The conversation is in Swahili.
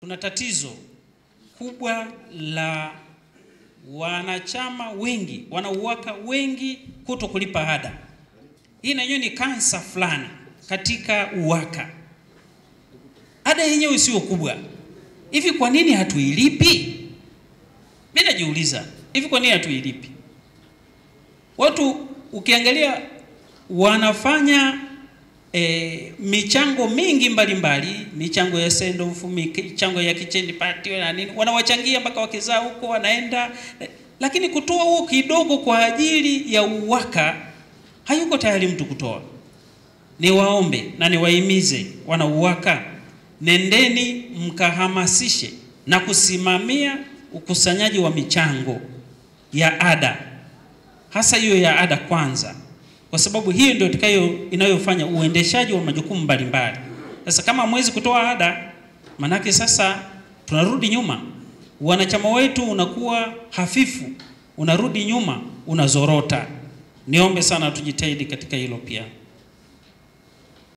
Kuna tatizo kubwa la wanachama wengi, wanauwaka wengi kuto kulipa ada. Hii nayo ni kansa fulani katika uwaka. Ada yenyewe sio kubwa. Hivi kwa nini hatuilipi? Mimi najiuliza, hivi kwa nini hatuilipi? Watu ukiangalia wanafanya michango mingi mbalimbali, michango ya send off, michango ya kitchen party na nini, wanawachangia mpaka wakizaa huko wanaenda, lakini kutoa huo kidogo kwa ajili ya uwaka hayuko tayari mtu kutoa. Niwaombe na niwahimize wanauwaka, nendeni mkahamasishe na kusimamia ukusanyaji wa michango ya ada, hasa hiyo ya ada kwanza, kwa sababu hiyo ndio inayofanya uendeshaji wa majukumu mbalimbali. Sasa kama mwezi kutoa ada, manake sasa tunarudi nyuma, wanachama wetu unakuwa hafifu, unarudi nyuma, unazorota. Niombe sana tujitahidi katika hilo pia.